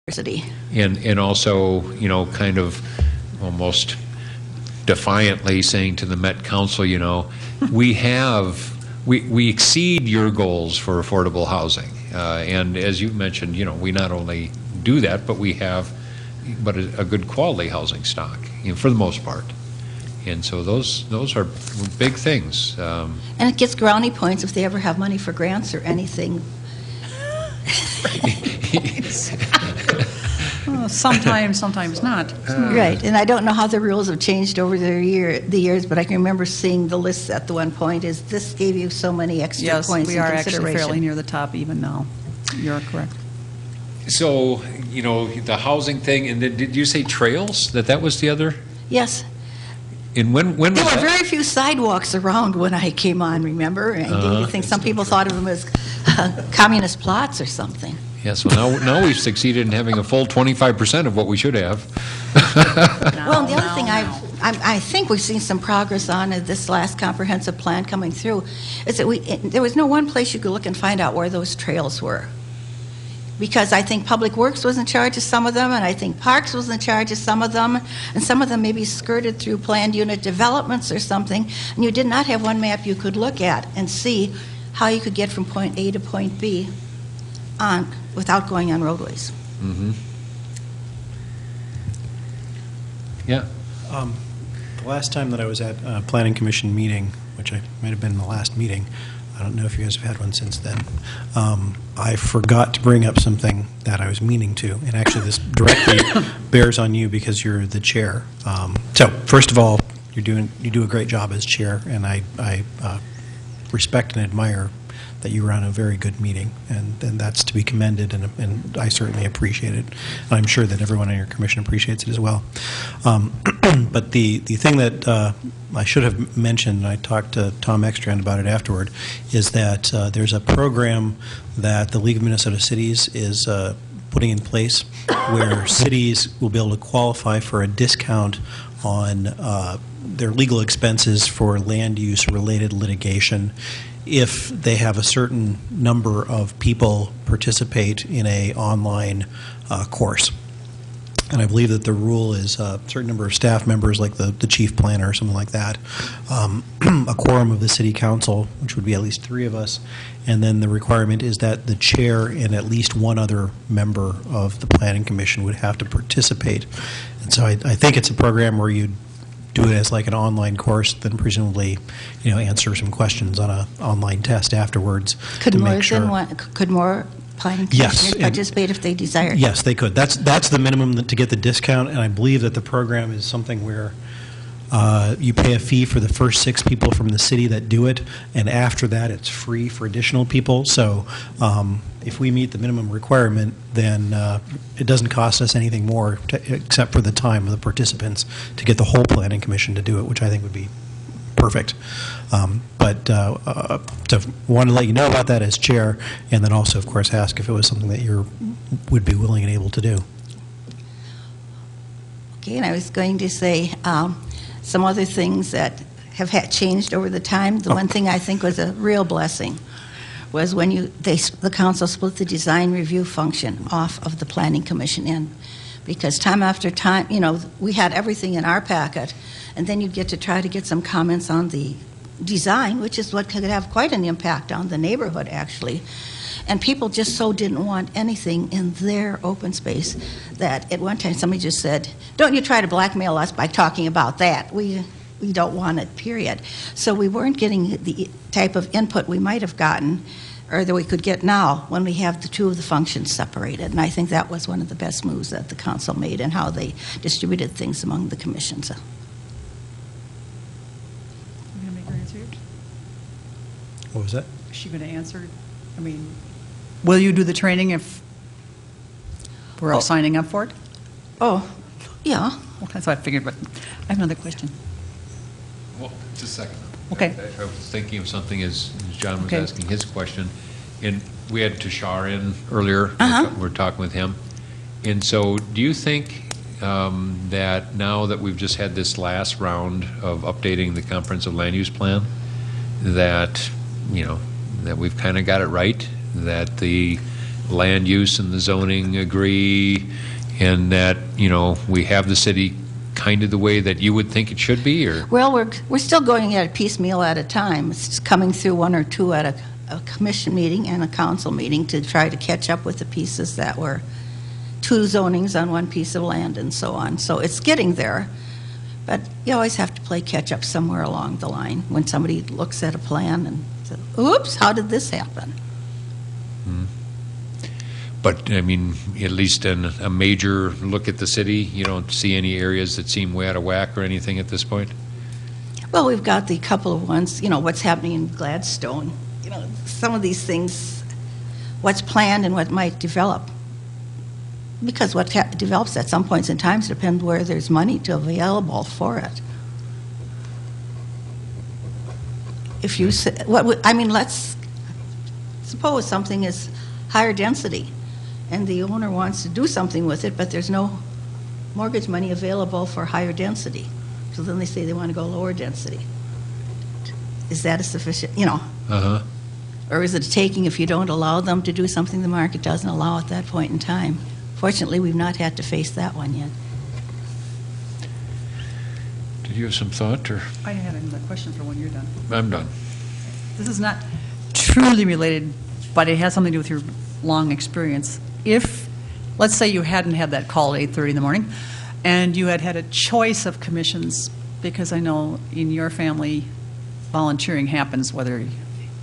University. And also, you know, kind of almost defiantly saying to the Met Council, you know, we exceed your goals for affordable housing. And as you mentioned, you know, we not only do that, but we have a good quality housing stock, you know, for the most part. And so those are big things. And it gets brownie points if they ever have money for grants or anything. Well, sometimes not. Right, and I don't know how the rules have changed over the years, but I can remember seeing the lists at the one point. Is this gave you so many extra points? Yes, we are actually fairly near the top even now. You're correct. So, you know, the housing thing, and then did you say trails? That was the other? Yes. And when was there were that? very few sidewalks around when I came on, remember? And you think some people thought of them as communist plots or something. Yes, well, now we've succeeded in having a full 25% of what we should have. Well, the other thing I think we've seen some progress on this last comprehensive plan coming through is that there was no one place you could look and find out where those trails were. Because I think Public Works was in charge of some of them, and I think Parks was in charge of some of them, and some of them maybe skirted through planned unit developments or something, and you did not have one map you could look at and see how you could get from point A to point B without going on roadways. Mm-hmm. Yeah. The last time that I was at a Planning Commission meeting, which I might have been the last meeting, I don't know if you guys have had one since then, I forgot to bring up something that I was meaning to, and actually this directly bears on you because you're the chair. So first of all, you do a great job as chair, and I respect and admire that you ran a very good meeting, and that's to be commended, and I certainly appreciate it. And I'm sure that everyone on your commission appreciates it as well. But the thing that I should have mentioned, and I talked to Tom Ekstrand about it afterward, is that there's a program that the League of Minnesota Cities is putting in place where cities will be able to qualify for a discount on their legal expenses for land use related litigation if they have a certain number of people participate in a online course. And I believe that the rule is a certain number of staff members, like the chief planner or something like that, a quorum of the city council, which would be at least 3 of us, and then the requirement is that the chair and at least one other member of the planning commission would have to participate. And so I think it's a program where you'd do it as like an online course, then presumably, you know, answer some questions on an online test afterwards. Could more planning commissioners participate if they desire? Yes, they could. That's the minimum to get the discount, and I believe that the program is something where you pay a fee for the first 6 people from the city that do it, and after that it's free for additional people. So if we meet the minimum requirement, then it doesn't cost us anything more except for the time of the participants to get the whole planning commission to do it, which I think would be perfect. But so want to let you know about that as chair, and then also, of course, ask if it was something that you would be willing and able to do. Okay, and I was going to say some other things that have changed over the time. The one thing I think was a real blessing was when the council split the design review function off of the planning commission in. Because time after time, you know, we had everything in our packet, and then you'd get to try to get some comments on the design, which is what could have quite an impact on the neighborhood, actually. And people just so didn't want anything in their open space that at one time somebody just said, "Don't you try to blackmail us by talking about that. We don't want it, period." So we weren't getting the type of input we might have gotten or that we could get now when we have the 2 of the functions separated. And I think that was one of the best moves that the council made in how they distributed things among the commissions. Are you going to make her answer yours? What was that? Is she going to answer? I mean, will you do the training if we're all signing up for it? Oh, yeah. Well, that's what I figured, but I have another question. Well, just a second. Okay. I was thinking of something as John was asking his question, and we had Tushar in earlier. We're talking with him. And so do you think that now that we've just had this last round of updating the comprehensive land use plan, that, you know, that we've kind of got it right, that the land use and the zoning agree, and that, we have the city kind of the way that you would think it should be, or? Well, we're still going at a piecemeal at a time. It's coming through one or two at a commission meeting and a council meeting to try to catch up with the pieces that were two zonings on one piece of land and so on. So it's getting there, but you always have to play catch up somewhere along the line when somebody looks at a plan and says, oops, how did this happen? But, I mean, at least in a major look at the city, you don't see any areas that seem way out of whack or anything at this point? Well, we've got the couple of ones, what's happening in Gladstone. Some of these things, what's planned and what might develop. Because what develops at some points in time depends where there's money to available for it. If you say, let's suppose something is higher density, and the owner wants to do something with it, but there's no mortgage money available for higher density. So then they say they want to go lower density. Is that a sufficient, Uh-huh. or is it a taking if you don't allow them to do something the market doesn't allow at that point in time? Fortunately, we've not had to face that one yet. Did you have some thought, or? I had another question for when you're done. I'm done. This is not truly related, but it has something to do with your long experience. If, let's say you hadn't had that call at 8:30 in the morning, and you had had a choice of commissions, because I know in your family, volunteering happens whether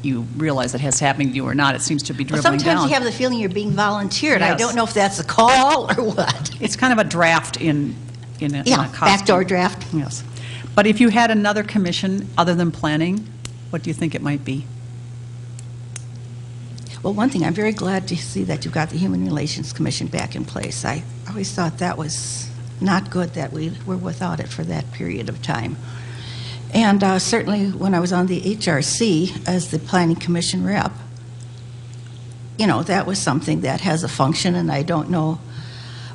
you realize it has happening to you or not. It seems to be Well, dribbling sometimes down. you have the feeling you're being volunteered. I Yes. don't know if that's a call or what. It's kind of a draft in a Yeah, costume. backdoor draft. Yes. But if you had another commission other than planning, what do you think it might be? Well, one thing, I'm very glad to see that you've got the Human Relations Commission back in place. I always thought that was not good that we were without it for that period of time. And certainly when I was on the HRC as the Planning Commission rep, that was something that has a function, and I don't know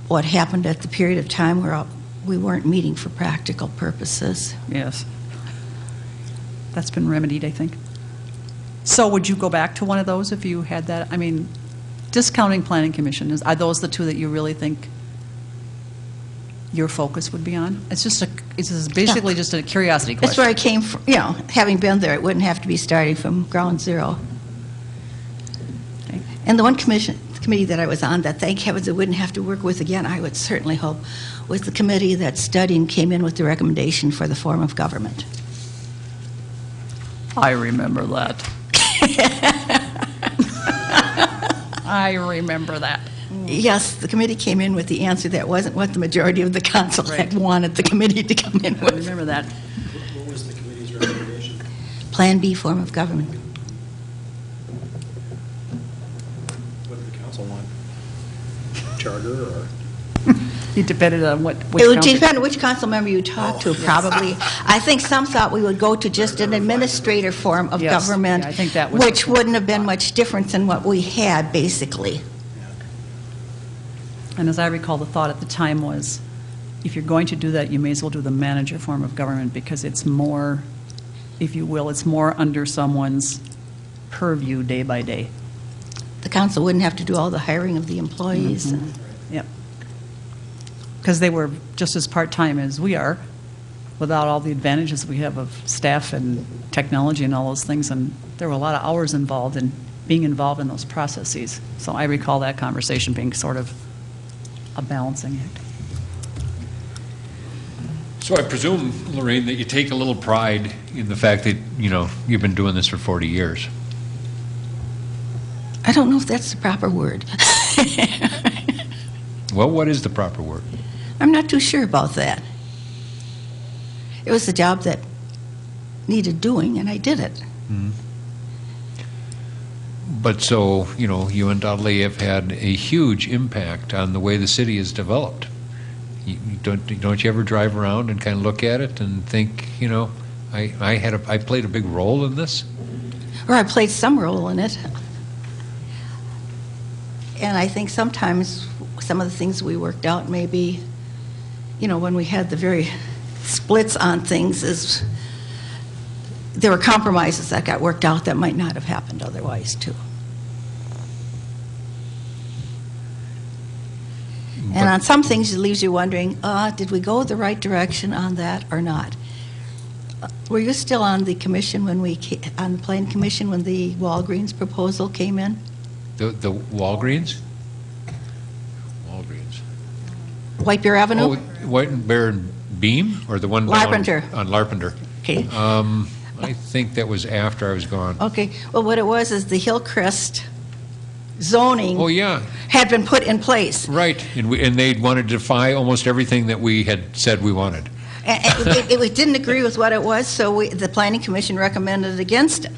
what happened at the period of time where we weren't meeting for practical purposes. Yes. That's been remedied, I think. So would you go back to one of those if you had that? I mean, discounting planning commission, are those the two that you really think your focus would be on? It's basically just a curiosity That's question. where I came from, having been there, it wouldn't have to be starting from ground zero. Okay. And the one committee that I was on that, thank heavens, I wouldn't have to work with again, I would certainly hope, was the committee that studied and came in with the recommendation for the form of government. I remember that. I remember that. Yes, the committee came in with the answer that wasn't what the majority of the council had wanted the committee to come in I with. remember that. What was the committee's recommendation? Plan B form of government. What did the council want? Charter or? It depended on which It would county. depend on which council member you talk to, probably. I think some thought we would go to just an administrator form of Yes, government, yeah, I think that was- which wouldn't have been much different than what we had, basically. And as I recall, the thought at the time was, if you're going to do that, you may as well do the manager form of government, because it's more, if you will, it's more under someone's purview day by day. The council wouldn't have to do all the hiring of the employees. and- Yep. Because they were just as part-time as we are, without all the advantages we have of staff and technology and all those things, and there were a lot of hours involved in being involved in those processes. So I recall that conversation being sort of a balancing act. So I presume, Lorraine, that you take a little pride in the fact that, you've been doing this for 40 years. I don't know if that's the proper word. Well, what is the proper word? I'm not too sure about that. It was a job that needed doing, and I did it. But so, you undoubtedly have had a huge impact on the way the city is developed. Don't you ever drive around and kind of look at it and think, I played a big role in this? Or I played some role in it. And I think sometimes some of the things we worked out maybe, when we had the very splits on things, is there were compromises that got worked out that might not have happened otherwise, too. And on some things, it leaves you wondering, did we go the right direction on that or not? Were you still on the commission on the Plan Commission when the Walgreens proposal came in? The Walgreens? Walgreens. White Bear Avenue? Oh, White Bear and Beam, or the one down Larpenteur. on Larpenteur? Okay. I think that was after I was gone. Okay. Well, what it was is the Hillcrest zoning Oh, yeah, had been put in place. right. And they wanted to defy almost everything that we had said we wanted. And we didn't agree with what it was, so the Planning Commission recommended against it.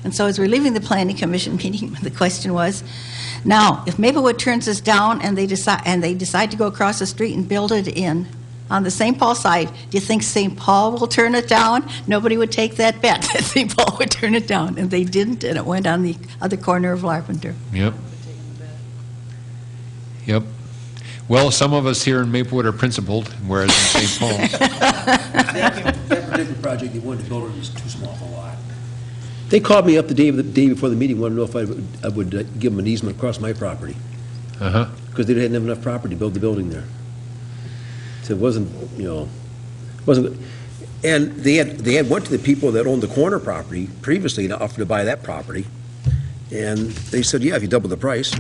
And so as we're leaving the Planning Commission meeting, the question was, now, if Maplewood turns this down and they decide to go across the street and build it in on the St. Paul side, do you think St. Paul will turn it down? Nobody would take that bet that St. Paul would turn it down, and they didn't, and it went on the other corner of Larpenteur. Yep. Yep. Well, some of us here in Maplewood are principled, whereas in St. Paul, That particular project they wanted to build it was too small for a lot. They called me up the day before the meeting, wanted to know if I would give them an easement across my property, uh-huh. because they didn't have enough property to build the building there. So it wasn't, wasn't, and they had went to the people that owned the corner property previously and offered to buy that property, and they said, yeah, if you double the price.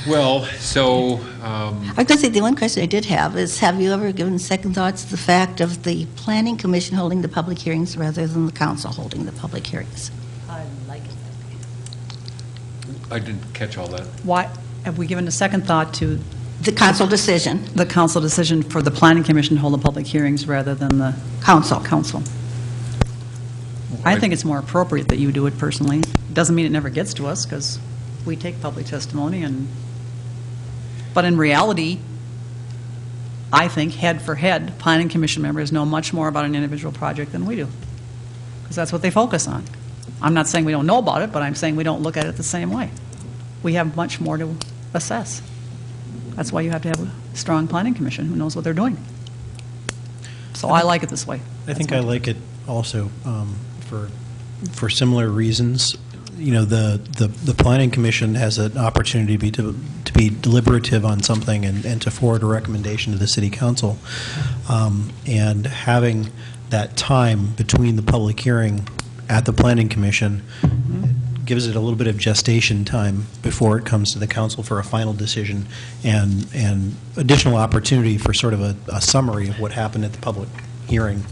Well, so, I was going to say, the one question I did have is, have you ever given second thoughts to the fact of the Planning Commission holding the public hearings rather than the council holding the public hearings? I like it. I didn't catch all that. Why, have we given a second thought to The council decision, the council decision for the Planning Commission to hold the public hearings rather than the council. council? I think it's more appropriate that you do it personally. Doesn't mean it never gets to us, because we take public testimony, but in reality, I think, head for head, Planning Commission members know much more about an individual project than we do, because that's what they focus on. I'm not saying we don't know about it, but I'm saying we don't look at it the same way. We have much more to assess. That's why you have to have a strong Planning Commission who knows what they're doing. So I like it this way. I think I like it also for similar reasons. The Planning Commission has an opportunity to be deliberative on something and to forward a recommendation to the City Council. And having that time between the public hearing at the Planning Commission gives it a little bit of gestation time before it comes to the council for a final decision, and additional opportunity for sort of a summary of what happened at the public hearing,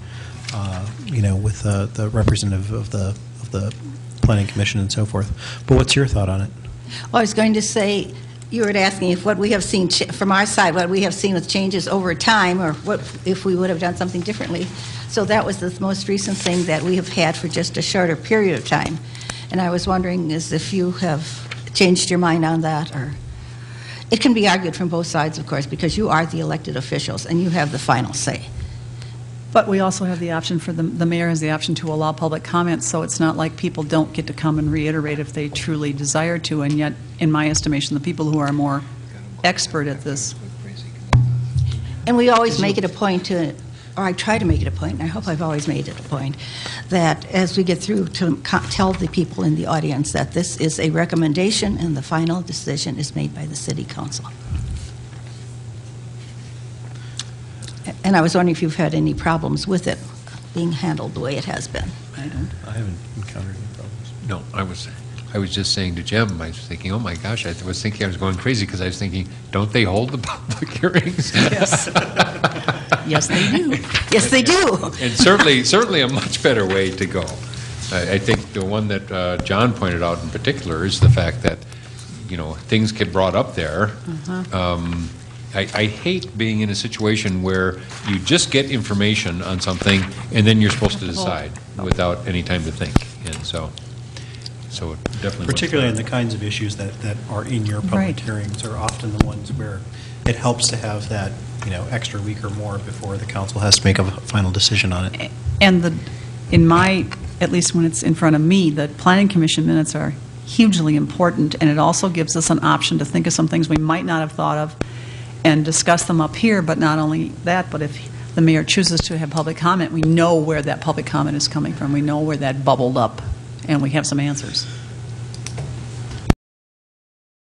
with the representative of the Planning Commission and so forth. But what's your thought on it? Well, I was going to say, you were asking if what we have seen from our side, what we have seen with changes over time, or what if we would have done something differently. So that was the most recent thing that we have had for just a shorter period of time. And I was wondering if you have changed your mind on that, or it can be argued from both sides, of course, because you are the elected officials and you have the final say. But we also have the option for the mayor has the option to allow public comments, so it's not like people don't get to come and reiterate if they truly desire to, and yet, in my estimation, the people who are more expert at this. And we always make it a point to, or I try to make it a point, and I hope I've always made it a point, that as we get through to tell the people in the audience that this is a recommendation and the final decision is made by the City Council. And I was wondering if you've had any problems with it being handled the way it has been. I haven't encountered any problems. No, I was just saying to Jim, I was thinking, oh my gosh, I was thinking I was going crazy, because I was thinking, don't they hold the public hearings? Yes. Yes, they do. Yes, they do. And certainly a much better way to go. I think the one that John pointed out in particular is the fact that, things get brought up there. I hate being in a situation where you just get information on something and then you're supposed to decide without any time to think. And so it definitely. Particularly in the kinds of issues that are in your public Right. hearings are often the ones where it helps to have that, extra week or more before the council has to make a final decision on it. And at least when it's in front of me, the Planning Commission minutes are hugely important, and it also gives us an option to think of some things we might not have thought of and discuss them up here. But not only that, but if the mayor chooses to have public comment, we know where that public comment is coming from. We know where that bubbled up, and we have some answers.